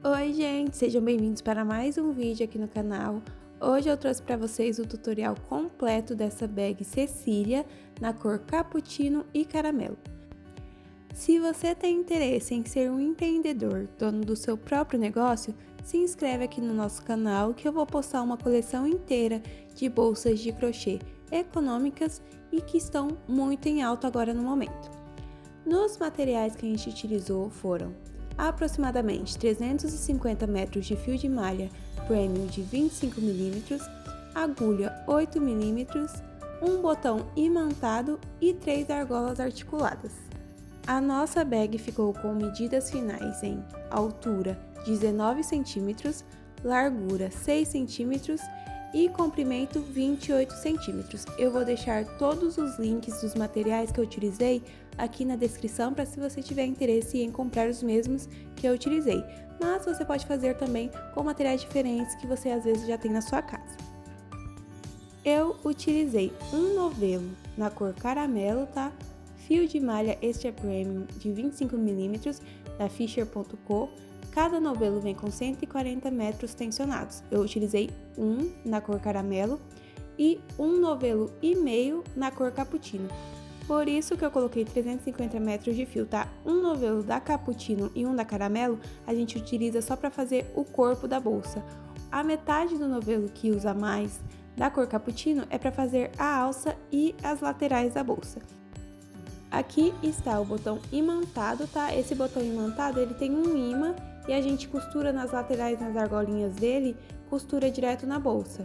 Oi gente, sejam bem-vindos para mais um vídeo aqui no canal. Hoje eu trouxe para vocês o tutorial completo dessa bag Cecília na cor cappuccino e caramelo. Se você tem interesse em ser um empreendedor, dono do seu próprio negócio, se inscreve aqui no nosso canal que eu vou postar uma coleção inteira de bolsas de crochê econômicas e que estão muito em alta agora no momento. Nos materiais que a gente utilizou foram aproximadamente 350 metros de fio de malha premium de 25 mm, agulha 8 mm, um botão imantado e 3 argolas articuladas. A nossa bag ficou com medidas finais em altura 19 cm, largura 6 cm e comprimento 28 centímetros. Eu vou deixar todos os links dos materiais que eu utilizei aqui na descrição para se você tiver interesse em comprar os mesmos que eu utilizei. Mas você pode fazer também com materiais diferentes que você às vezes já tem na sua casa. Eu utilizei um novelo na cor caramelo, tá? Fio de malha extra premium de 25 mm da Fisher.co. Cada novelo vem com 140 metros tensionados. Eu utilizei um na cor caramelo e um novelo e meio na cor cappuccino. Por isso que eu coloquei 350 metros de fio, tá? Um novelo da cappuccino e um da caramelo a gente utiliza só para fazer o corpo da bolsa. A metade do novelo que usa mais da cor cappuccino é para fazer a alça e as laterais da bolsa. Aqui está o botão imantado, tá? Esse botão imantado ele tem um imã e a gente costura nas laterais, nas argolinhas dele, costura direto na bolsa.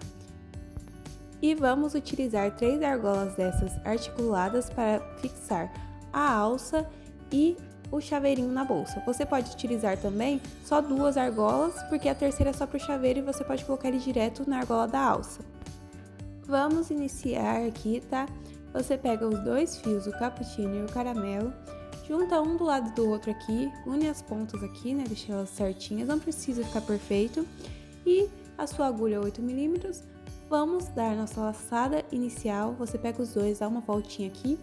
E vamos utilizar 3 argolas dessas articuladas para fixar a alça e o chaveirinho na bolsa. Você pode utilizar também só 2 argolas, porque a terceira é só para o chaveiro e você pode colocar ele direto na argola da alça. Vamos iniciar aqui, tá? Você pega os 2 fios, o cappuccino e o caramelo, junta um do lado do outro aqui, une as pontas aqui, né, deixa elas certinhas, não precisa ficar perfeito, e a sua agulha 8 mm, vamos dar nossa laçada inicial, você pega os dois, dá uma voltinha aqui,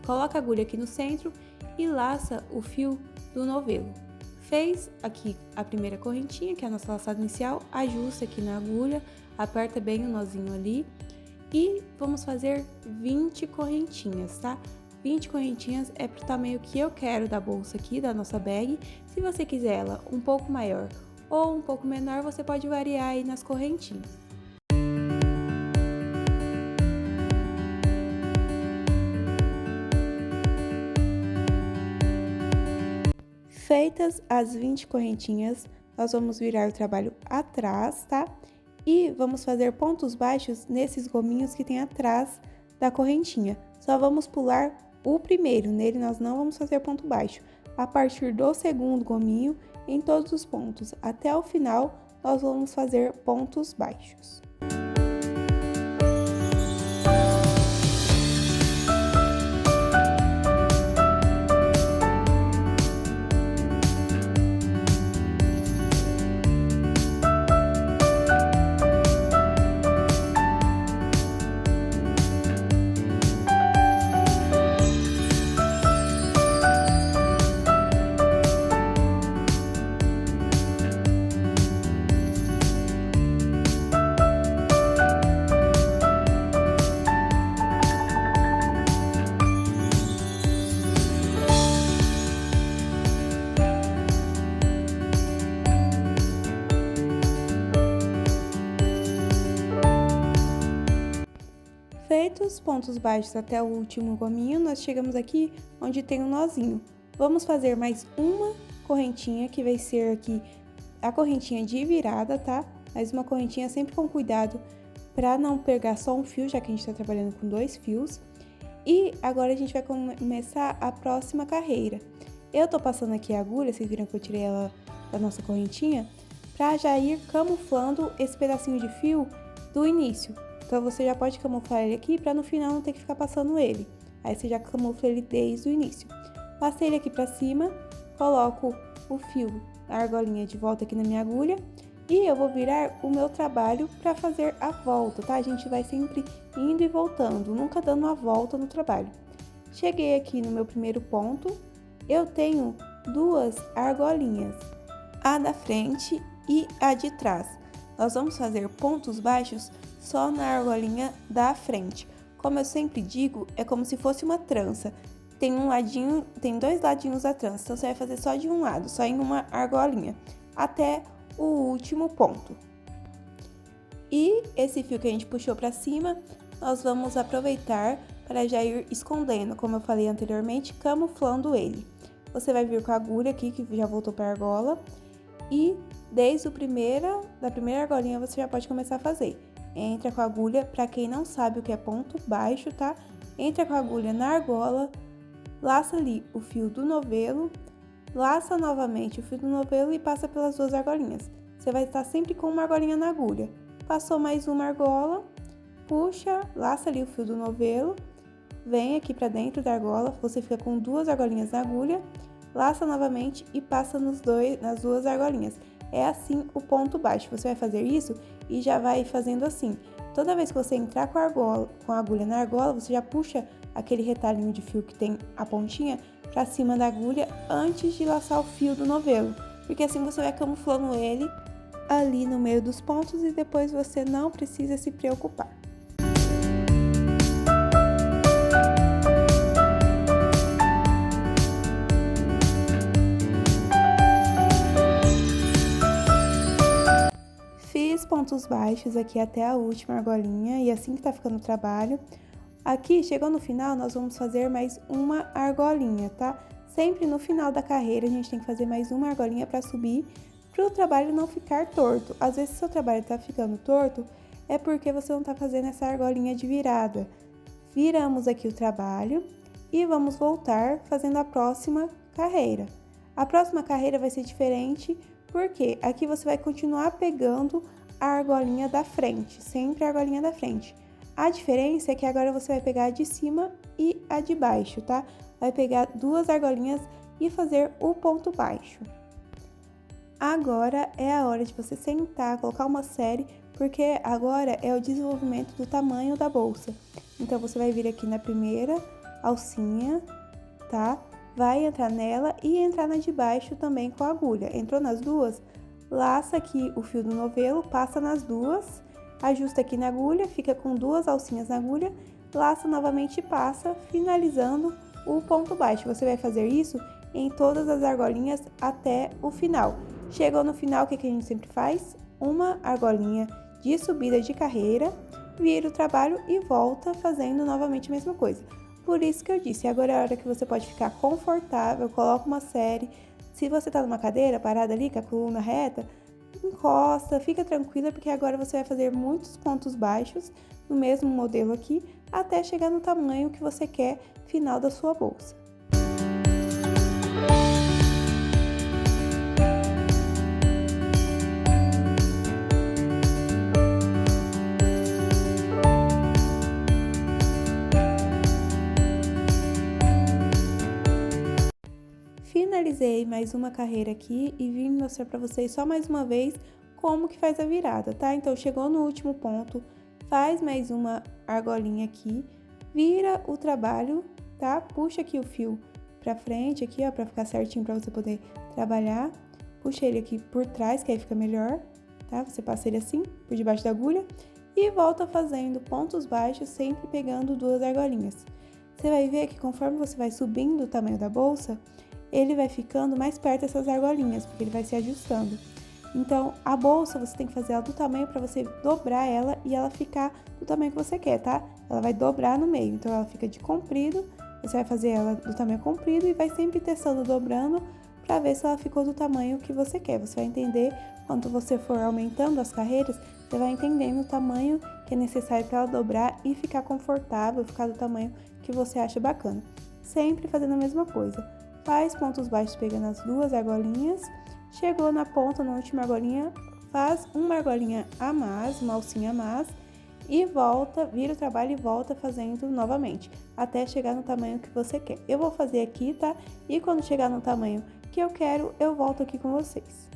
coloca a agulha aqui no centro e laça o fio do novelo. Fez aqui a primeira correntinha, que é a nossa laçada inicial, ajusta aqui na agulha, aperta bem o nozinho ali, e vamos fazer 20 correntinhas, tá? 20 correntinhas é pro tamanho que eu quero da bolsa aqui, da nossa bag. Se você quiser ela um pouco maior ou um pouco menor, você pode variar aí nas correntinhas. Feitas as 20 correntinhas, nós vamos virar o trabalho atrás, tá? E vamos fazer pontos baixos nesses gominhos que tem atrás da correntinha. Só vamos pular o primeiro, nele nós não vamos fazer ponto baixo. A partir do segundo gominho, em todos os pontos até o final, nós vamos fazer pontos baixos. Feitos os pontos baixos até o último gominho, nós chegamos aqui onde tem um nozinho. Vamos fazer mais uma correntinha, que vai ser aqui a correntinha de virada, tá? Mais uma correntinha sempre com cuidado para não pegar só um fio, já que a gente tá trabalhando com 2 fios. E agora a gente vai começar a próxima carreira. Eu tô passando aqui a agulha, vocês viram que eu tirei ela da nossa correntinha, para já ir camuflando esse pedacinho de fio do início. Então, você já pode camuflar ele aqui para no final não ter que ficar passando ele. Aí, você já camufla ele desde o início. Passei ele aqui para cima, coloco o fio, a argolinha de volta aqui na minha agulha. E eu vou virar o meu trabalho para fazer a volta, tá? A gente vai sempre indo e voltando, nunca dando uma volta no trabalho. Cheguei aqui no meu primeiro ponto, eu tenho 2 argolinhas. a da frente e a de trás. Nós vamos fazer pontos baixos só na argolinha da frente. Como eu sempre digo, é como se fosse uma trança. Tem dois ladinhos da trança, então você vai fazer só de um lado, só em uma argolinha, até o último ponto. E esse fio que a gente puxou para cima, nós vamos aproveitar para já ir escondendo, como eu falei anteriormente, camuflando ele. Você vai vir com a agulha aqui, que já voltou para a argola, e desde da primeira argolinha você já pode começar a fazer. Entra com a agulha, para quem não sabe o que é ponto baixo, tá? Entra com a agulha na argola, laça ali o fio do novelo, laça novamente o fio do novelo e passa pelas duas argolinhas. Você vai estar sempre com uma argolinha na agulha. Passou mais uma argola, puxa, laça ali o fio do novelo, vem aqui para dentro da argola, você fica com duas argolinhas na agulha, laça novamente e passa nas duas argolinhas. É assim o ponto baixo. Você vai fazer isso e já vai fazendo assim. Toda vez que você entrar com a agulha na argola, você já puxa aquele retalhinho de fio que tem a pontinha para cima da agulha antes de laçar o fio do novelo, porque assim você vai camuflando ele ali no meio dos pontos e depois você não precisa se preocupar. Fiz pontos baixos aqui até a última argolinha e assim que tá ficando o trabalho. Aqui, chegou no final, nós vamos fazer mais uma argolinha, tá? Sempre no final da carreira a gente tem que fazer mais uma argolinha para subir, para o trabalho não ficar torto. Às vezes, se o seu trabalho tá ficando torto, é porque você não tá fazendo essa argolinha de virada. Viramos aqui o trabalho e vamos voltar fazendo a próxima carreira. A próxima carreira vai ser diferente, porque aqui você vai continuar pegando a argolinha da frente, sempre a argolinha da frente. A diferença é que agora você vai pegar a de cima e a de baixo, tá? Vai pegar duas argolinhas e fazer o ponto baixo. Agora é a hora de você sentar, colocar uma série, porque agora é o desenvolvimento do tamanho da bolsa. Então, você vai vir aqui na primeira alcinha, tá? Vai entrar nela e entrar na de baixo também com a agulha. Entrou nas duas, laça aqui o fio do novelo, passa nas duas, ajusta aqui na agulha, fica com duas alcinhas na agulha, laça novamente e passa, finalizando o ponto baixo. Você vai fazer isso em todas as argolinhas até o final. Chegou no final, o que a gente sempre faz? Uma argolinha de subida de carreira, vira o trabalho e volta fazendo novamente a mesma coisa. Por isso que eu disse, agora é a hora que você pode ficar confortável, coloca uma série. Se você tá numa cadeira parada ali, com a coluna reta, encosta, fica tranquila, porque agora você vai fazer muitos pontos baixos no mesmo modelo aqui, até chegar no tamanho que você quer final da sua bolsa. Finalizei mais uma carreira aqui e vim mostrar para vocês só mais uma vez como que faz a virada, tá? Então, chegou no último ponto, faz mais uma argolinha aqui, vira o trabalho, tá? Puxa aqui o fio pra frente aqui, ó, pra ficar certinho pra você poder trabalhar. Puxa ele aqui por trás, que aí fica melhor, tá? Você passa ele assim, por debaixo da agulha e volta fazendo pontos baixos, sempre pegando duas argolinhas. Você vai ver que conforme você vai subindo o tamanho da bolsa, ele vai ficando mais perto dessas argolinhas, porque ele vai se ajustando. Então, a bolsa você tem que fazer ela do tamanho para você dobrar ela e ela ficar do tamanho que você quer, tá? Ela vai dobrar no meio, então ela fica de comprido, você vai fazer ela do tamanho comprido e vai sempre testando, dobrando, para ver se ela ficou do tamanho que você quer. Você vai entender, quando você for aumentando as carreiras, você vai entendendo o tamanho que é necessário para ela dobrar e ficar confortável, ficar do tamanho que você acha bacana. Sempre fazendo a mesma coisa. Faz pontos baixos pegando as duas argolinhas, chegou na ponta, na última argolinha, faz uma argolinha a mais, uma alcinha a mais, e volta, vira o trabalho e volta fazendo novamente, até chegar no tamanho que você quer. Eu vou fazer aqui, tá? E quando chegar no tamanho que eu quero, eu volto aqui com vocês.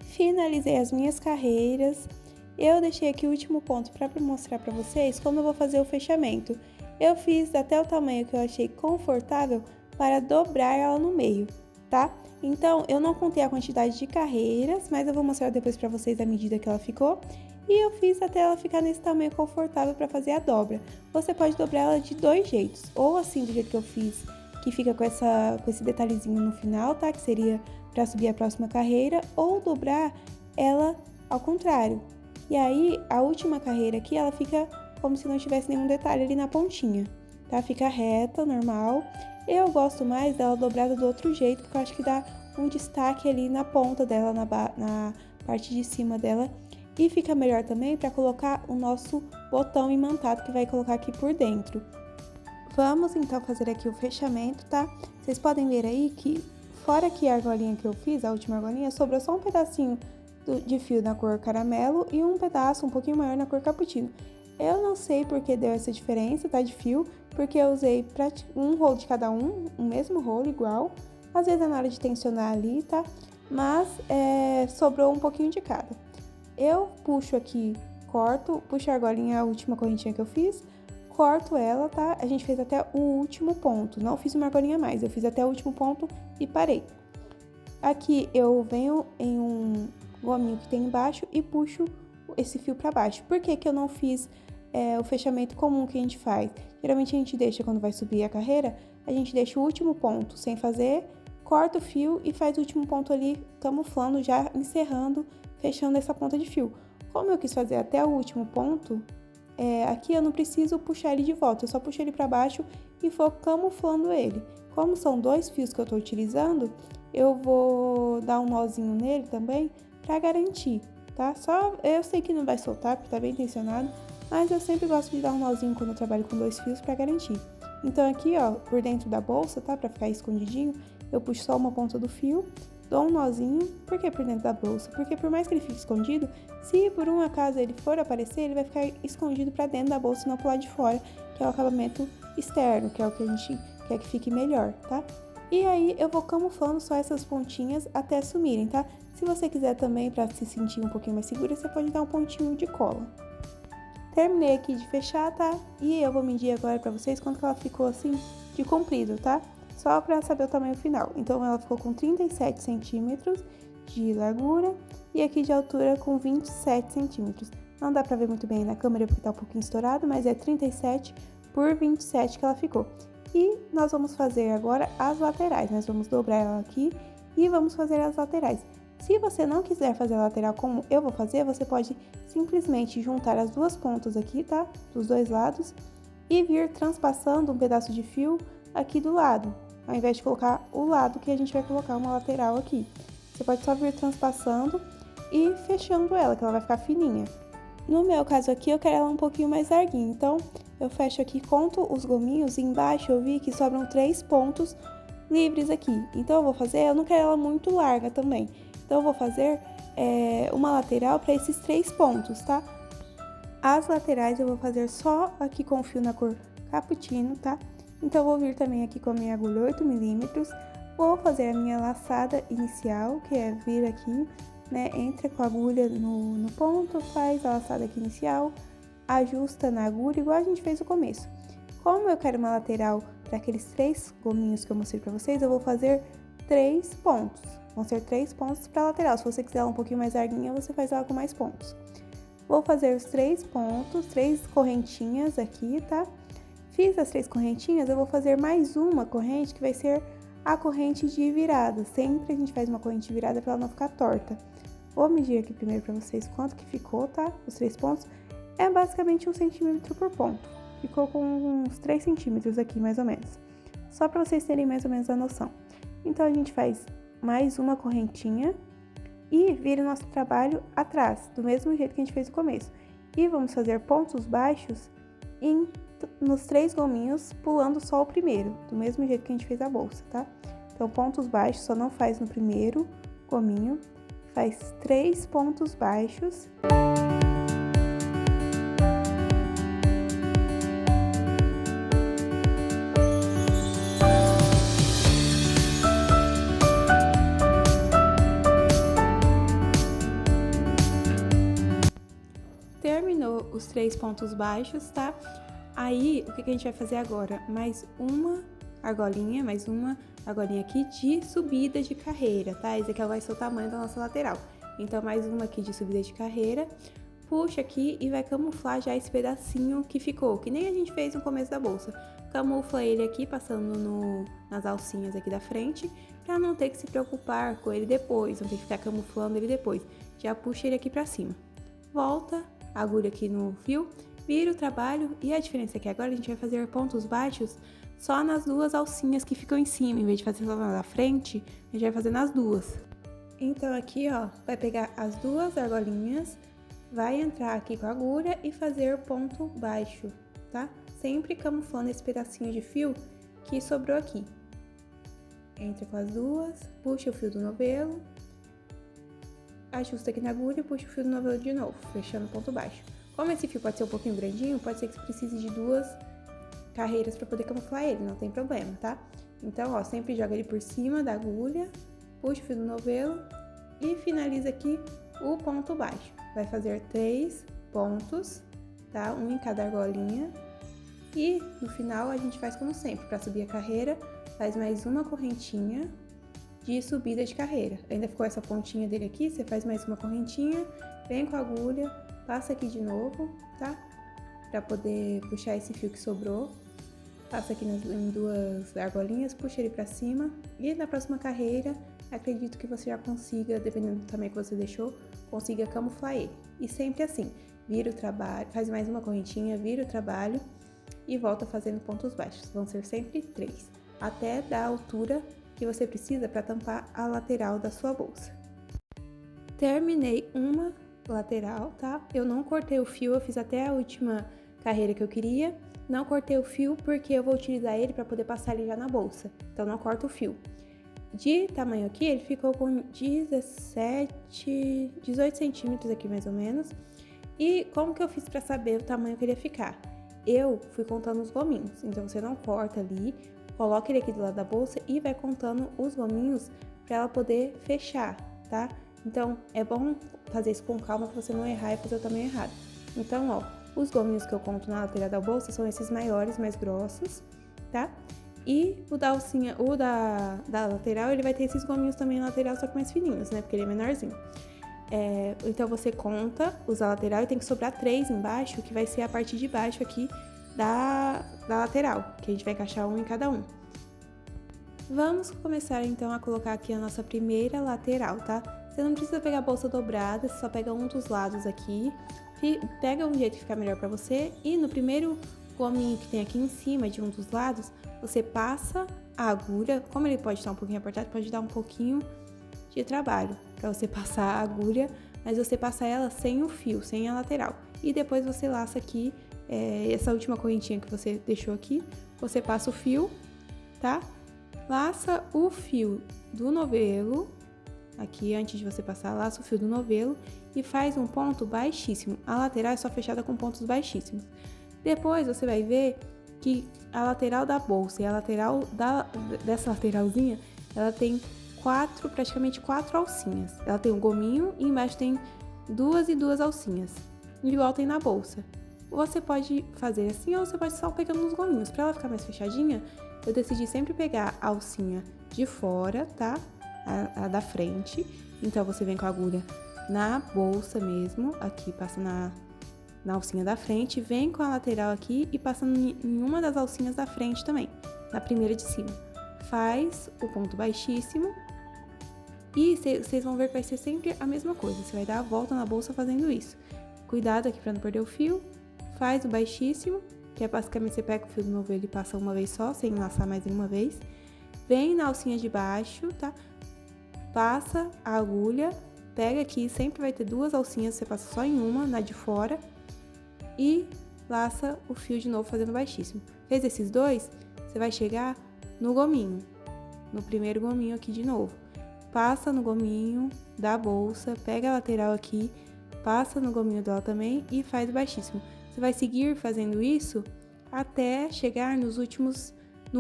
Finalizei as minhas carreiras, eu deixei aqui o último ponto para mostrar para vocês como eu vou fazer o fechamento. Eu fiz até o tamanho que eu achei confortável para dobrar ela no meio. tá? Então, eu não contei a quantidade de carreiras, mas eu vou mostrar depois pra vocês a medida que ela ficou. E eu fiz até ela ficar nesse tamanho confortável pra fazer a dobra. Você pode dobrar ela de dois jeitos, ou assim do jeito que eu fiz, que fica com esse detalhezinho no final, tá? Que seria pra subir a próxima carreira, ou dobrar ela ao contrário. E aí, a última carreira aqui, ela fica como se não tivesse nenhum detalhe ali na pontinha, tá? Fica reta, normal. Eu gosto mais dela dobrada do outro jeito, porque eu acho que dá um destaque ali na ponta dela, na parte de cima dela. E fica melhor também para colocar o nosso botão imantado que vai colocar aqui por dentro. Vamos então fazer aqui o fechamento, tá? Vocês podem ver aí que, fora que a argolinha que eu fiz, a última argolinha, sobrou só um pedacinho de fio na cor caramelo e um pedaço um pouquinho maior na cor cappuccino. Eu não sei porque deu essa diferença, tá, de fio, porque eu usei um rolo de cada um mesmo rolo, igual. Às vezes é na hora de tensionar ali, tá? Mas sobrou um pouquinho de cada. Eu puxo aqui, puxo a argolinha, a última correntinha que eu fiz, corto ela, tá? A gente fez até o último ponto, não fiz uma argolinha mais, eu fiz até o último ponto e parei. Aqui eu venho em um gominho que tem embaixo e puxo esse fio pra baixo. Por que que eu não fiz o fechamento comum que a gente faz? Geralmente a gente deixa, quando vai subir a carreira, a gente deixa o último ponto sem fazer, corta o fio e faz o último ponto ali camuflando, já encerrando, fechando essa ponta de fio. Como eu quis fazer até o último ponto, aqui eu não preciso puxar ele de volta, eu só puxo ele para baixo e vou camuflando ele. Como são dois fios que eu tô utilizando, eu vou dar um nozinho nele também para garantir, tá? Eu sei que não vai soltar porque tá bem tensionado, mas eu sempre gosto de dar um nozinho quando eu trabalho com dois fios para garantir. Então aqui, ó, por dentro da bolsa, tá? Para ficar escondidinho, eu puxo só uma ponta do fio, dou um nozinho. Por que por dentro da bolsa? Porque por mais que ele fique escondido, se por um acaso ele for aparecer, ele vai ficar escondido para dentro da bolsa e não pro lado de fora, que é o acabamento externo, que é o que a gente quer que fique melhor, tá? E aí eu vou camuflando só essas pontinhas até sumirem, tá? Se você quiser também, para se sentir um pouquinho mais segura, você pode dar um pontinho de cola. Terminei aqui de fechar, tá? E eu vou medir agora pra vocês quanto que ela ficou assim de comprido, tá? Só pra saber o tamanho final. Então, ela ficou com 37 centímetros de largura e aqui de altura com 27 centímetros. Não dá pra ver muito bem na câmera porque tá um pouquinho estourado, mas é 37 por 27 que ela ficou. E nós vamos fazer agora as laterais. Nós vamos dobrar ela aqui e vamos fazer as laterais. Se você não quiser fazer a lateral como eu vou fazer, você pode simplesmente juntar as duas pontas aqui, tá? Dos dois lados e vir transpassando um pedaço de fio aqui do lado, ao invés de colocar o lado que a gente vai colocar uma lateral aqui. Você pode só vir transpassando e fechando ela, que ela vai ficar fininha. No meu caso aqui, eu quero ela um pouquinho mais larguinha, então eu fecho aqui, conto os gominhos e embaixo eu vi que sobram 3 pontos livres aqui. Então eu não quero ela muito larga também. Então, eu vou fazer uma lateral para esses 3 pontos, tá? As laterais eu vou fazer só aqui com o fio na cor cappuccino, tá? Então, eu vou vir também aqui com a minha agulha 8 milímetros. Vou fazer a minha laçada inicial, que é vir aqui, né? Entra com a agulha no ponto, faz a laçada aqui inicial, ajusta na agulha, igual a gente fez no começo. Como eu quero uma lateral para aqueles 3 gominhos que eu mostrei para vocês, eu vou fazer 3 pontos. Vão ser 3 pontos para lateral. Se você quiser ela um pouquinho mais larguinha, você faz ela com mais pontos. Vou fazer os 3 pontos, 3 correntinhas aqui, tá? Fiz as 3 correntinhas, eu vou fazer mais uma corrente que vai ser a corrente de virada. Sempre a gente faz uma corrente de virada para ela não ficar torta. Vou medir aqui primeiro para vocês quanto que ficou, tá? Os 3 pontos. É basicamente 1 centímetro por ponto. Ficou com uns 3 centímetros aqui, mais ou menos. Só para vocês terem mais ou menos a noção. Então, a gente faz mais uma correntinha e vira o nosso trabalho atrás, do mesmo jeito que a gente fez no começo. E vamos fazer pontos baixos nos 3 gominhos, pulando só o primeiro, do mesmo jeito que a gente fez a bolsa, tá? Então, pontos baixos só não faz no primeiro gominho, faz 3 pontos baixos. Terminou os 3 pontos baixos, tá? Aí, o que a gente vai fazer agora? Mais uma argolinha, mais uma argolinha aqui de subida de carreira, tá? Esse aqui vai ser o tamanho da nossa lateral. Então, mais uma aqui de subida de carreira. Puxa aqui e vai camuflar já esse pedacinho que ficou, que nem a gente fez no começo da bolsa. Camufla ele aqui, passando nas alcinhas aqui da frente, pra não ter que se preocupar com ele depois, não ter que ficar camuflando ele depois. Já puxa ele aqui pra cima. Volta a agulha aqui no fio, vira o trabalho e a diferença é que agora a gente vai fazer pontos baixos só nas duas alcinhas que ficam em cima, em vez de fazer só na frente, a gente vai fazer nas duas. Então aqui, ó, vai pegar as duas argolinhas, vai entrar aqui com a agulha e fazer ponto baixo, tá? Sempre camuflando esse pedacinho de fio que sobrou aqui. Entra com as duas, puxa o fio do novelo, ajusta aqui na agulha e puxa o fio do novelo de novo, fechando o ponto baixo. Como esse fio pode ser um pouquinho grandinho, pode ser que você precise de duas carreiras para poder camuflar ele, não tem problema, tá? Então, ó, sempre joga ele por cima da agulha, puxa o fio do novelo e finaliza aqui o ponto baixo. Vai fazer 3 pontos, tá? Um em cada argolinha. E no final a gente faz como sempre, para subir a carreira, faz mais uma correntinha de subida de carreira. Ainda ficou essa pontinha dele aqui, você faz mais uma correntinha, vem com a agulha, passa aqui de novo, tá? Para poder puxar esse fio que sobrou. Passa aqui em duas argolinhas, puxa ele para cima e na próxima carreira, acredito que você já consiga, dependendo do tamanho que você deixou, consiga camuflar ele. E sempre assim, vira o trabalho, faz mais uma correntinha, vira o trabalho e volta fazendo pontos baixos. Vão ser sempre 3, até dar a altura que você precisa para tampar a lateral da sua bolsa. Terminei uma lateral, tá? Eu não cortei o fio, eu fiz até a última carreira que eu queria. Não cortei o fio porque eu vou utilizar ele para poder passar ele já na bolsa. Então, não corto o fio. De tamanho aqui, ele ficou com 18 centímetros aqui mais ou menos. E como que eu fiz para saber o tamanho que ele ia ficar? Eu fui contando os gominhos. Então, você não corta ali, coloca ele aqui do lado da bolsa e vai contando os gominhos para ela poder fechar, tá? Então, é bom fazer isso com calma para você não errar e fazer o tamanho errado. Então, ó, os gominhos que eu conto na lateral da bolsa são esses maiores, mais grossos, tá? E o da alcinha, o da lateral, ele vai ter esses gominhos também na lateral, só que mais fininhos, né? Porque ele é menorzinho. Então, você conta os da lateral e tem que sobrar 3 embaixo, que vai ser a parte de baixo aqui da lateral, que a gente vai encaixar um em cada um. Vamos começar, então, a colocar aqui a nossa primeira lateral, tá? Você não precisa pegar a bolsa dobrada, você só pega um dos lados aqui, pega um jeito que ficar melhor pra você e no primeiro gominho que tem aqui em cima de um dos lados, você passa a agulha, como ele pode estar um pouquinho apertado, pode dar um pouquinho de trabalho pra você passar a agulha, mas você passa ela sem o fio, sem a lateral. E depois você laça aqui, essa última correntinha que você deixou aqui, você passa o fio, tá? Laça o fio do novelo, aqui antes de você passar, laça o fio do novelo e faz um ponto baixíssimo. A lateral é só fechada com pontos baixíssimos. Depois você vai ver que a lateral da bolsa e a lateral dessa lateralzinha, ela tem praticamente 4 alcinhas. Ela tem um gominho e embaixo tem 2 alcinhas, igual tem na bolsa. Você pode fazer assim ou você pode só pegando nos gominhos. Para ela ficar mais fechadinha, eu decidi sempre pegar a alcinha de fora, tá? A da frente. Então, você vem com a agulha na bolsa mesmo, aqui passa na alcinha da frente, vem com a lateral aqui e passa em uma das alcinhas da frente também, na primeira de cima. Faz o ponto baixíssimo e vocês vão ver que vai ser sempre a mesma coisa, você vai dar a volta na bolsa fazendo isso. Cuidado aqui para não perder o fio, faz o baixíssimo, que é basicamente você pega o fio do novelo e passa uma vez só, sem laçar mais nenhuma vez. Vem na alcinha de baixo, tá? Passa a agulha, pega aqui, sempre vai ter 2 alcinhas, você passa só em uma, na de fora, e laça o fio de novo fazendo baixíssimo. Fez esses 2, você vai chegar no gominho, no primeiro gominho aqui de novo. Passa no gominho da bolsa, pega a lateral aqui, passa no gominho dela também e faz baixíssimo. Você vai seguir fazendo isso até chegar no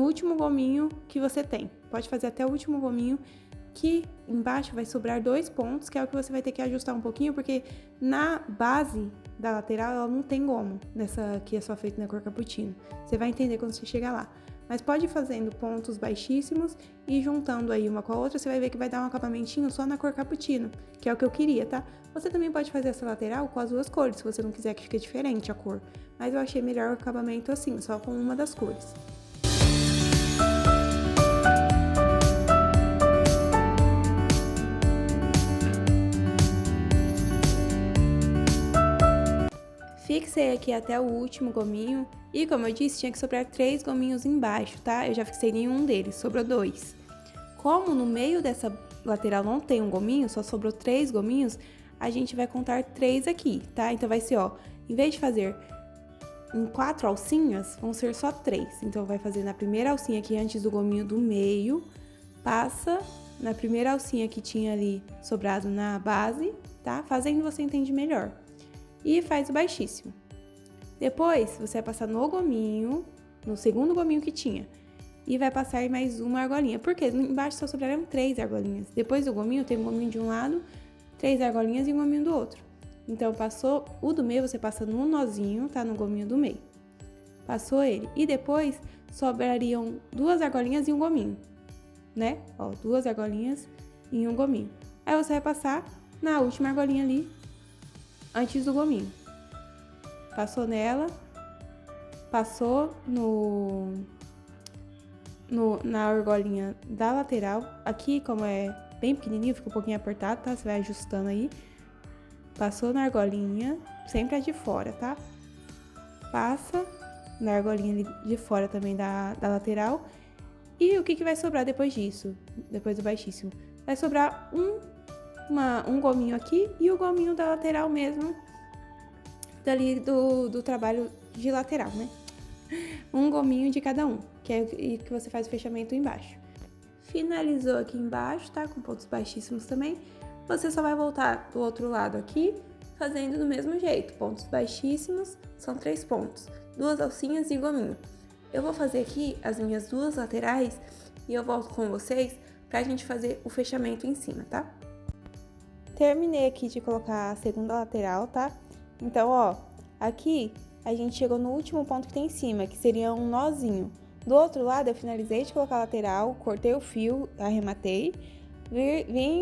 último gominho que você tem. Pode fazer até o último gominho, que embaixo vai sobrar 2 pontos, que é o que você vai ter que ajustar um pouquinho, porque na base da lateral ela não tem gomo, nessa que é só feita na cor cappuccino. Você vai entender quando você chegar lá. Mas pode ir fazendo pontos baixíssimos e juntando aí uma com a outra, você vai ver que vai dar um acabamentinho só na cor cappuccino, que é o que eu queria, tá? Você também pode fazer essa lateral com as duas cores, se você não quiser que fique diferente a cor. Mas eu achei melhor o acabamento assim, só com uma das cores. Fixei aqui até o último gominho e, como eu disse, tinha que sobrar 3 gominhos embaixo, tá? Eu já fixei em um deles, sobrou 2. Como no meio dessa lateral não tem um gominho, só sobrou 3 gominhos, a gente vai contar 3 aqui, tá? Então vai ser, ó, em vez de fazer em 4 alcinhas, vão ser só 3. Então vai fazer na primeira alcinha aqui antes do gominho do meio, passa na primeira alcinha que tinha ali sobrado na base, tá? Fazendo você entende melhor. E faz o baixíssimo. Depois, você vai passar no gominho, no segundo gominho que tinha, e vai passar mais uma argolinha. Por quê? Embaixo só sobraram 3 argolinhas. Depois do gominho, tem um gominho de um lado, 3 argolinhas e um gominho do outro. Então, passou o do meio, você passa no nozinho, tá? No gominho do meio. Passou ele. E depois, sobrariam 2 argolinhas e um gominho, né? Ó, 2 argolinhas e um gominho. Aí, você vai passar na última argolinha ali, antes do gominho. Passou nela, passou na argolinha da lateral. Aqui, como é bem pequenininho, fica um pouquinho apertado, tá? Você vai ajustando aí. Passou na argolinha, sempre a de fora, tá? Passa na argolinha ali de fora também da lateral. E o que vai sobrar depois disso? Depois do baixíssimo? Vai sobrar um gominho aqui e o gominho da lateral mesmo, dali do trabalho de lateral, né? Um gominho de cada um, que é que você faz o fechamento embaixo. Finalizou aqui embaixo, tá? Com pontos baixíssimos também. Você só vai voltar do outro lado aqui, fazendo do mesmo jeito. Pontos baixíssimos, são 3 pontos. 2 alcinhas e gominho. Eu vou fazer aqui as minhas 2 laterais e eu volto com vocês pra gente fazer o fechamento em cima, tá? Terminei aqui de colocar a segunda lateral, tá? Então, ó, aqui a gente chegou no último ponto que tem em cima, que seria um nozinho. Do outro lado, eu finalizei de colocar a lateral, cortei o fio, arrematei,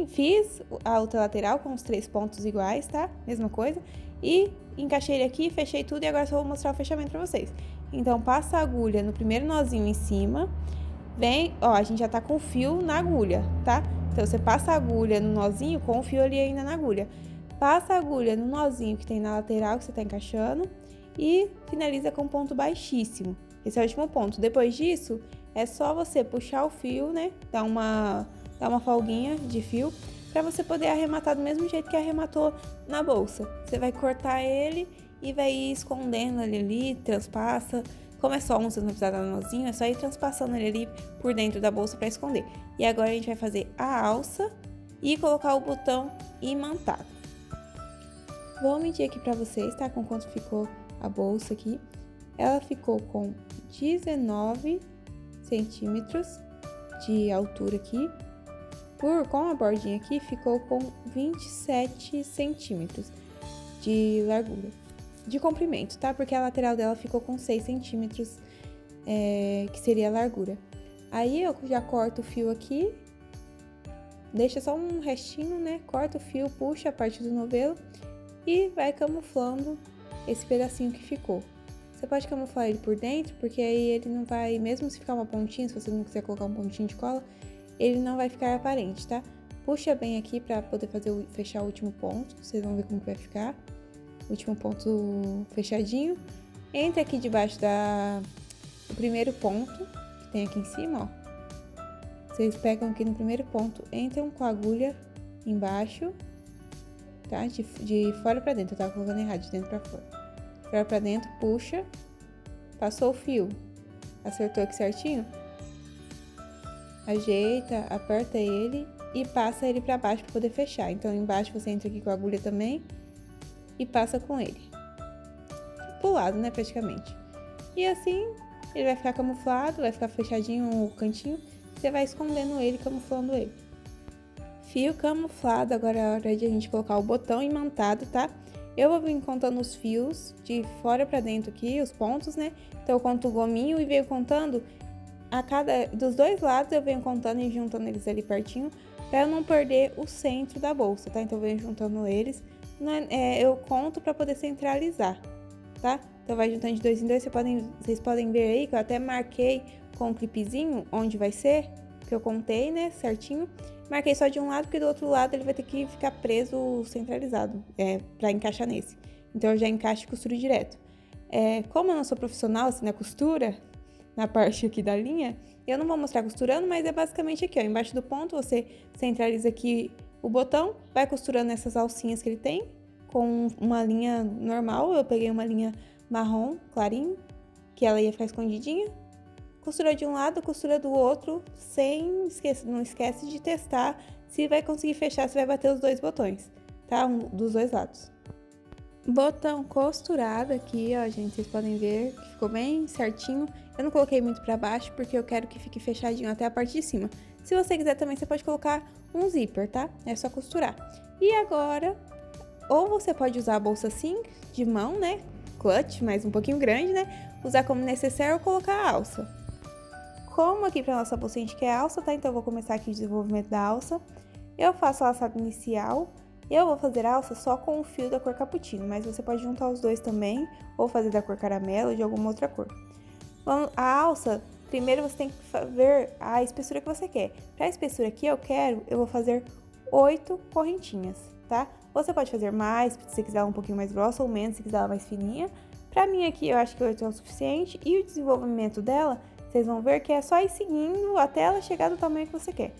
fiz a outra lateral com os 3 pontos iguais, tá? Mesma coisa. E encaixei ele aqui, fechei tudo e agora só vou mostrar o fechamento pra vocês. Então, passa a agulha no primeiro nozinho em cima, vem, ó, a gente já tá com o fio na agulha, tá? Então, você passa a agulha no nozinho com o fio ali ainda na agulha. Passa a agulha no nozinho que tem na lateral que você tá encaixando e finaliza com ponto baixíssimo. Esse é o último ponto. Depois disso, é só você puxar o fio, né? Dar uma folguinha de fio pra você poder arrematar do mesmo jeito que arrematou na bolsa. Você vai cortar ele e vai ir escondendo ele ali, transpassa. Como é só um, você não precisa dar nozinho, é só ir transpassando ele ali por dentro da bolsa pra esconder. E agora a gente vai fazer a alça e colocar o botão imantado. Vou medir aqui pra vocês, tá? Com quanto ficou a bolsa aqui. Ela ficou com 19 centímetros de altura aqui. Com a bordinha aqui, ficou com 27 centímetros de largura. De comprimento, tá? Porque a lateral dela ficou com 6 centímetros, que seria a largura. Aí, eu já corto o fio aqui. Deixa só um restinho, né? Corta o fio, puxa a parte do novelo e vai camuflando esse pedacinho que ficou. Você pode camuflar ele por dentro, porque aí ele não vai, mesmo se ficar uma pontinha, se você não quiser colocar um pontinho de cola, ele não vai ficar aparente, tá? Puxa bem aqui pra poder fechar o último ponto, vocês vão ver como que vai ficar. Último ponto fechadinho. Entra aqui debaixo do primeiro ponto, que tem aqui em cima, ó. Vocês pegam aqui no primeiro ponto, entram com a agulha embaixo, tá? De fora pra dentro, eu tava colocando errado, de dentro pra fora. Fora pra dentro, puxa, passou o fio, acertou aqui certinho, ajeita, aperta ele e passa ele pra baixo pra poder fechar. Então, embaixo você entra aqui com a agulha também e passa com ele pro lado, né, praticamente. E assim, ele vai ficar camuflado, vai ficar fechadinho o cantinho, você vai escondendo ele, camuflando ele. Fio camuflado, agora é a hora de a gente colocar o botão imantado, tá? Eu vou vir contando os fios de fora pra dentro aqui, os pontos, né? Então, eu conto o gominho e venho contando dos dois lados eu venho contando e juntando eles ali pertinho, para eu não perder o centro da bolsa, tá? Então eu venho juntando eles, eu conto para poder centralizar, tá? Então vai juntando de dois em dois, vocês podem ver aí que eu até marquei com um clipezinho onde vai ser, que eu contei, né, certinho. Marquei só de um lado, porque do outro lado ele vai ter que ficar preso, centralizado, para encaixar nesse. Então eu já encaixo e costuro direto. Como eu não sou profissional assim na costura, na parte aqui da linha, eu não vou mostrar costurando, mas é basicamente aqui, ó, embaixo do ponto você centraliza aqui o botão, vai costurando essas alcinhas que ele tem, com uma linha normal. Eu peguei uma linha marrom, clarinho, que ela ia ficar escondidinha. Costura de um lado, costura do outro, não esquece de testar se vai conseguir fechar, se vai bater os dois botões, tá? Dos dois lados. Botão costurado aqui, ó, gente, vocês podem ver que ficou bem certinho. Eu não coloquei muito pra baixo porque eu quero que fique fechadinho até a parte de cima. Se você quiser também, você pode colocar um zíper, tá? É só costurar. E agora, ou você pode usar a bolsa assim, de mão, né? Clutch, mas um pouquinho grande, né? Usar como necessário ou colocar a alça. Como aqui pra nossa bolsa a gente quer alça, tá? Então eu vou começar aqui o desenvolvimento da alça. Eu faço a laçada inicial. Eu vou fazer a alça só com o fio da cor cappuccino, mas você pode juntar os dois também, ou fazer da cor caramelo ou de alguma outra cor. A alça, primeiro você tem que ver a espessura que você quer. Para a espessura que eu vou fazer 8 correntinhas, tá? Você pode fazer mais, se você quiser ela um pouquinho mais grossa, ou menos, se quiser ela mais fininha. Pra mim aqui, eu acho que 8 é o suficiente, e o desenvolvimento dela, vocês vão ver que é só ir seguindo até ela chegar do tamanho que você quer.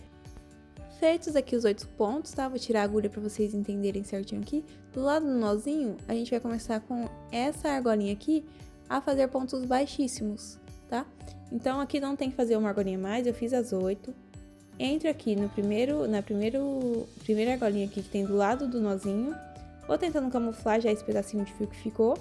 Feitos aqui os 8 pontos, tá? Vou tirar a agulha para vocês entenderem certinho aqui. Do lado do nozinho, a gente vai começar com essa argolinha aqui a fazer pontos baixíssimos, tá? Então, aqui não tem que fazer uma argolinha mais, eu fiz as 8. Entro aqui na primeira argolinha aqui que tem do lado do nozinho. Vou tentando camuflar já esse pedacinho de fio que ficou,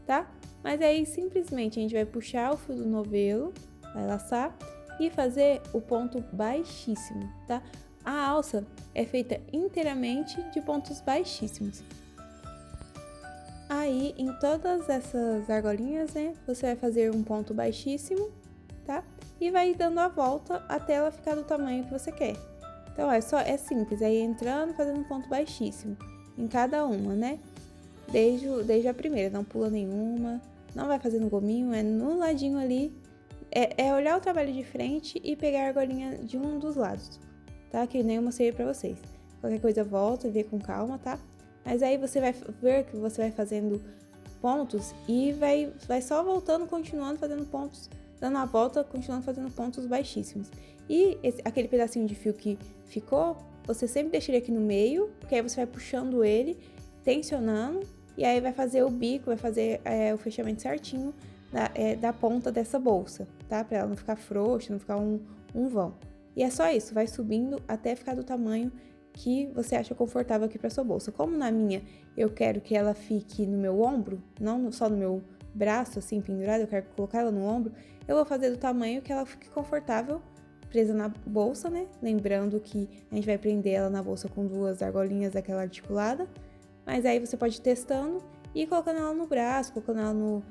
tá? Mas aí, simplesmente, a gente vai puxar o fio do novelo, vai laçar e fazer o ponto baixíssimo, tá? A alça é feita inteiramente de pontos baixíssimos. Aí, em todas essas argolinhas, né, você vai fazer um ponto baixíssimo, tá? E vai dando a volta até ela ficar do tamanho que você quer. Então, é simples, aí entrando, fazendo um ponto baixíssimo em cada uma, né? Desde a primeira, não pula nenhuma, não vai fazendo gominho, é no ladinho ali. É olhar o trabalho de frente e pegar a argolinha de um dos lados, tá? Que nem eu mostrei pra vocês. Qualquer coisa volta e vê com calma, tá? Mas aí você vai ver que você vai fazendo pontos e vai só voltando, continuando fazendo pontos, dando a volta, continuando fazendo pontos baixíssimos. E aquele pedacinho de fio que ficou, você sempre deixa ele aqui no meio, porque aí você vai puxando ele, tensionando, e aí vai fazer o bico, vai fazer o fechamento certinho da ponta dessa bolsa, tá? Pra ela não ficar frouxa, não ficar um vão. E é só isso, vai subindo até ficar do tamanho que você acha confortável aqui para sua bolsa. Como na minha eu quero que ela fique no meu ombro, não só no meu braço assim pendurado, eu quero colocar ela no ombro, eu vou fazer do tamanho que ela fique confortável presa na bolsa, né? Lembrando que a gente vai prender ela na bolsa com 2 argolinhas daquela articulada, mas aí você pode ir testando e ir colocando ela no braço, colocando ela no...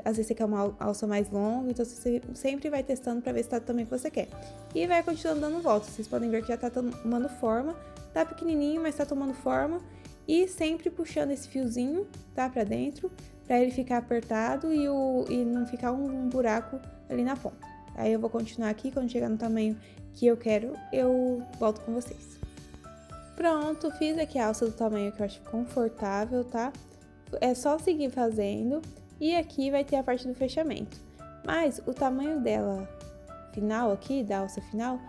Às vezes você quer uma alça mais longa, então você sempre vai testando para ver se tá do tamanho que você quer. E vai continuando dando volta, vocês podem ver que já tá tomando forma, tá pequenininho, mas tá tomando forma. E sempre puxando esse fiozinho, tá, pra dentro, pra ele ficar apertado e não ficar um buraco ali na ponta. Aí eu vou continuar aqui, quando chegar no tamanho que eu quero, eu volto com vocês. Pronto, fiz aqui a alça do tamanho que eu acho confortável, tá? É só seguir fazendo. E aqui vai ter a parte do fechamento. Mas o tamanho dela final aqui, da alça final,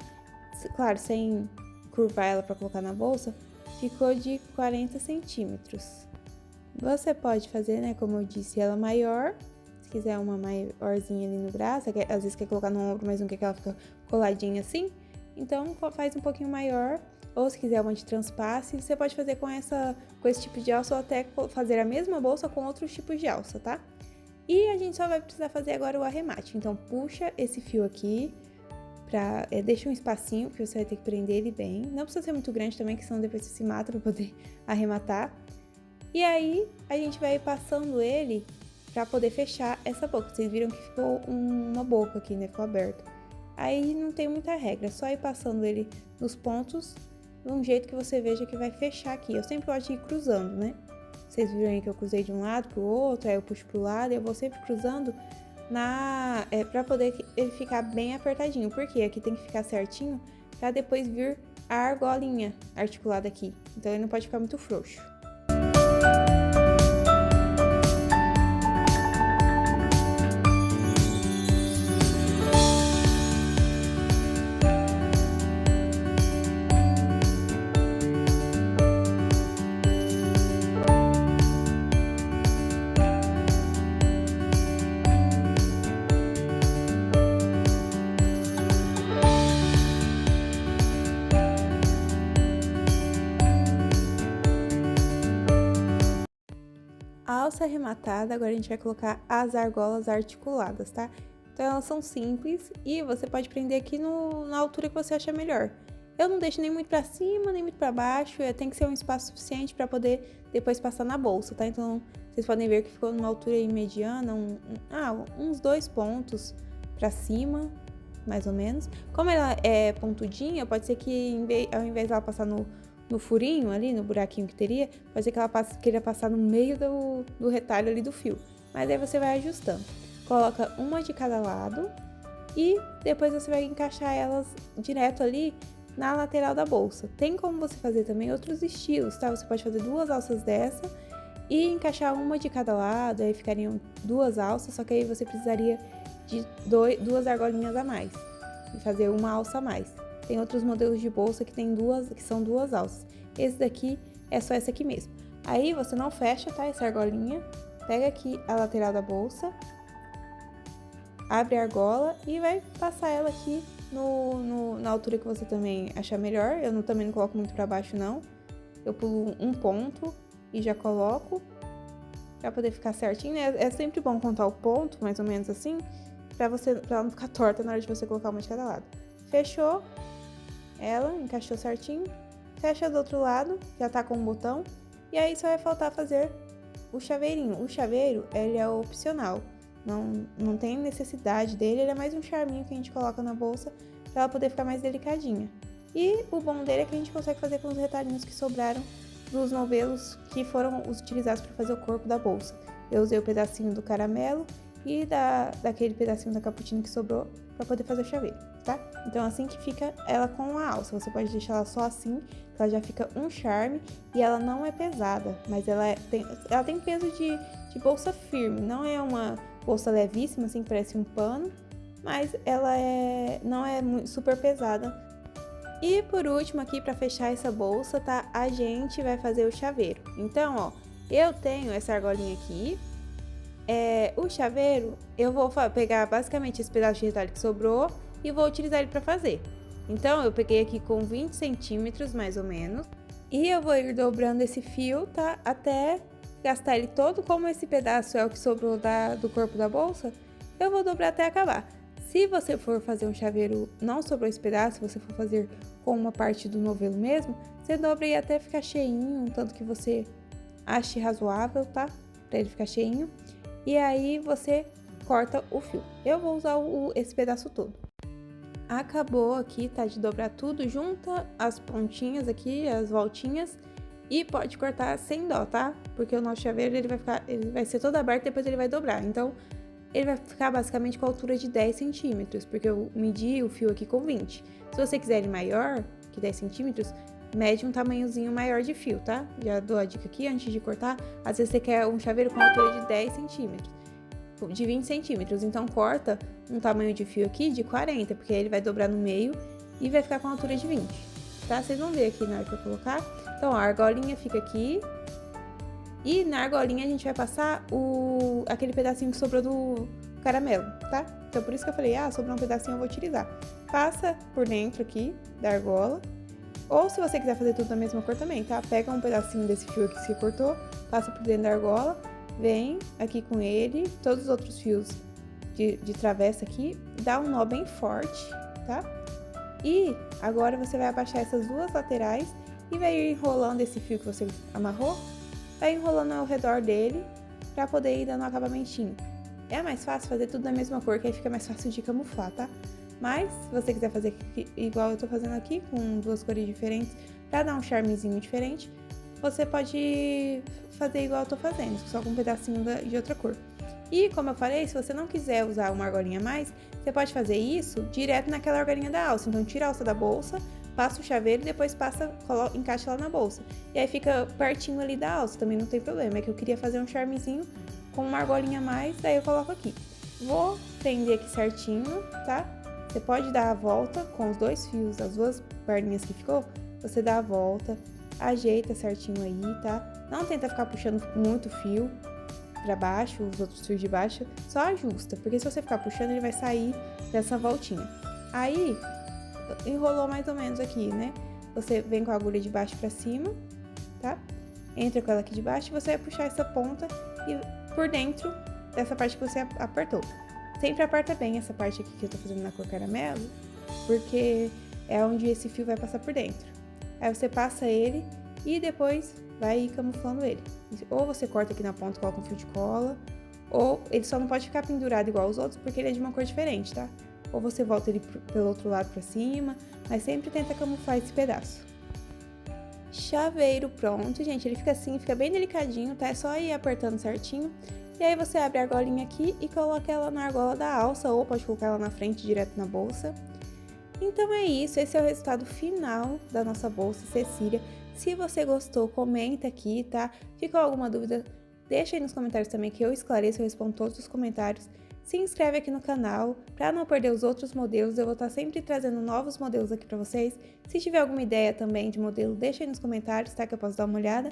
claro, sem curvar ela para colocar na bolsa, ficou de 40 centímetros. Você pode fazer, né, como eu disse, ela maior, se quiser uma maiorzinha ali no braço, às vezes quer colocar no ombro, mas não quer que ela fique coladinha assim, então faz um pouquinho maior. Ou se quiser uma de transpasse, você pode fazer com esse tipo de alça ou até fazer a mesma bolsa com outros tipos de alça, tá? E a gente só vai precisar fazer agora o arremate. Então, puxa esse fio aqui, deixa um espacinho, que você vai ter que prender ele bem. Não precisa ser muito grande também, que senão depois você se mata pra poder arrematar. E aí, a gente vai passando ele pra poder fechar essa boca. Vocês viram que ficou uma boca aqui, né? Ficou aberto. Aí não tem muita regra, é só ir passando ele nos pontos de um jeito que você veja que vai fechar aqui. Eu sempre gosto de ir cruzando, né? Vocês viram aí que eu cruzei de um lado pro outro, aí eu puxo pro lado, e eu vou sempre cruzando pra poder ele ficar bem apertadinho. Porque aqui tem que ficar certinho pra depois vir a argolinha articulada aqui. Então ele não pode ficar muito frouxo. A alça arrematada, agora a gente vai colocar as argolas articuladas, tá? Então elas são simples e você pode prender aqui na altura que você achar melhor. Eu não deixo nem muito pra cima, nem muito pra baixo, tem que ser um espaço suficiente pra poder depois passar na bolsa, tá? Então vocês podem ver que ficou numa altura aí mediana, uns 2 pontos pra cima, mais ou menos. Como ela é pontudinha, pode ser que ao invés dela passar no furinho ali, no buraquinho que teria, pode ser que ela queira passar no meio do retalho ali do fio. Mas aí você vai ajustando. Coloca uma de cada lado e depois você vai encaixar elas direto ali na lateral da bolsa. Tem como você fazer também outros estilos, tá? Você pode fazer 2 alças dessa e encaixar uma de cada lado, aí ficariam 2 alças, só que aí você precisaria de 2 argolinhas a mais e fazer uma alça a mais. Tem outros modelos de bolsa que são 2 alças. Esse daqui é só essa aqui mesmo. Aí você não fecha, tá? Essa argolinha. Pega aqui a lateral da bolsa. Abre a argola e vai passar ela aqui na altura que você também achar melhor. Eu também não coloco muito pra baixo, não. Eu pulo um ponto e já coloco. Pra poder ficar certinho, né? É sempre bom contar o ponto, mais ou menos assim. Pra ela não ficar torta na hora de você colocar uma de cada lado. Fechou. Ela encaixou certinho, fecha do outro lado, já tá com o botão, e aí só vai faltar fazer o chaveirinho. O chaveiro, ele é opcional, não tem necessidade dele, ele é mais um charminho que a gente coloca na bolsa pra ela poder ficar mais delicadinha. E o bom dele é que a gente consegue fazer com os retalhinhos que sobraram dos novelos que foram utilizados para fazer o corpo da bolsa. Eu usei o pedacinho do caramelo e daquele pedacinho da cappuccino que sobrou para poder fazer o chaveiro, tá? Então assim que fica ela com a alça, você pode deixar ela só assim, que ela já fica um charme e ela não é pesada, mas ela tem peso de bolsa firme, não é uma bolsa levíssima, assim, que parece um pano, mas ela não é super pesada. E por último aqui, para fechar essa bolsa, tá? A gente vai fazer o chaveiro. Então, ó, eu tenho essa argolinha aqui. O chaveiro, eu vou pegar basicamente esse pedaço de retalho que sobrou e vou utilizar ele para fazer. Então, eu peguei aqui com 20 centímetros, mais ou menos. E eu vou ir dobrando esse fio, tá? Até gastar ele todo, como esse pedaço é o que sobrou do corpo da bolsa, eu vou dobrar até acabar. Se você for fazer um chaveiro, não sobrou esse pedaço, se você for fazer com uma parte do novelo mesmo, você dobra aí até ficar cheinho, um tanto que você ache razoável, tá? Pra ele ficar cheinho. E aí você corta o fio. Eu vou usar esse pedaço todo. Acabou aqui, tá? De dobrar tudo, junta as pontinhas aqui, as voltinhas, e pode cortar sem dó, tá? Porque o nosso chaveiro, ele vai ser todo aberto, depois ele vai dobrar. Então, ele vai ficar basicamente com a altura de 10 centímetros, porque eu medi o fio aqui com 20. Se você quiser ele maior que 10 centímetros, mede um tamanhozinho maior de fio, tá? Já dou a dica aqui antes de cortar. Às vezes você quer um chaveiro com altura de 10 centímetros, de 20 centímetros. Então, corta um tamanho de fio aqui de 40, porque aí ele vai dobrar no meio e vai ficar com a altura de 20, tá? Vocês vão ver aqui na hora que eu colocar. Então, ó, a argolinha fica aqui. E na argolinha a gente vai passar aquele pedacinho que sobrou do caramelo, tá? Então, por isso que eu falei, sobrou um pedacinho, eu vou utilizar. Passa por dentro aqui da argola. Ou se você quiser fazer tudo da mesma cor também, tá? Pega um pedacinho desse fio aqui que você cortou, passa por dentro da argola, vem aqui com ele, todos os outros fios de travessa aqui, dá um nó bem forte, tá? E agora você vai abaixar essas duas laterais e vai ir enrolando esse fio que você amarrou, vai enrolando ao redor dele pra poder ir dando um acabamentinho. É mais fácil fazer tudo da mesma cor, que aí fica mais fácil de camuflar, tá? Mas, se você quiser fazer igual eu tô fazendo aqui, com duas cores diferentes, pra dar um charmezinho diferente, você pode fazer igual eu tô fazendo, só com um pedacinho de outra cor. E, como eu falei, se você não quiser usar uma argolinha a mais, você pode fazer isso direto naquela argolinha da alça. Então, tira a alça da bolsa, passa o chaveiro e depois encaixa lá na bolsa. E aí fica pertinho ali da alça, também não tem problema. É que eu queria fazer um charmezinho com uma argolinha a mais, daí eu coloco aqui. Vou prender aqui certinho, tá? Você pode dar a volta com os dois fios, as duas perninhas que ficou, você dá a volta, ajeita certinho aí, tá? Não tenta ficar puxando muito fio pra baixo, os outros fios de baixo, só ajusta, porque se você ficar puxando, ele vai sair dessa voltinha. Aí, enrolou mais ou menos aqui, né? Você vem com a agulha de baixo pra cima, tá? Entra com ela aqui de baixo e você vai puxar essa ponta e por dentro dessa parte que você apertou. Sempre aperta bem essa parte aqui que eu tô fazendo na cor caramelo, porque é onde esse fio vai passar por dentro. Aí você passa ele e depois vai camuflando ele. Ou você corta aqui na ponta e coloca um fio de cola, ou ele só não pode ficar pendurado igual os outros, porque ele é de uma cor diferente, tá? Ou você volta ele pelo outro lado pra cima, mas sempre tenta camuflar esse pedaço. Chaveiro pronto, gente, ele fica assim, fica bem delicadinho, tá? É só ir apertando certinho. E aí você abre a argolinha aqui e coloca ela na argola da alça, ou pode colocar ela na frente, direto na bolsa. Então é isso, esse é o resultado final da nossa bolsa Cecília. Se você gostou, comenta aqui, tá? Ficou alguma dúvida? Deixa aí nos comentários também que eu esclareço, eu respondo todos os comentários. Se inscreve aqui no canal para não perder os outros modelos, eu vou estar sempre trazendo novos modelos aqui para vocês. Se tiver alguma ideia também de modelo, deixa aí nos comentários, tá? Que eu posso dar uma olhada.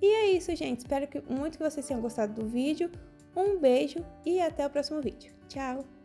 E é isso, gente. Espero muito que vocês tenham gostado do vídeo. Um beijo e até o próximo vídeo. Tchau!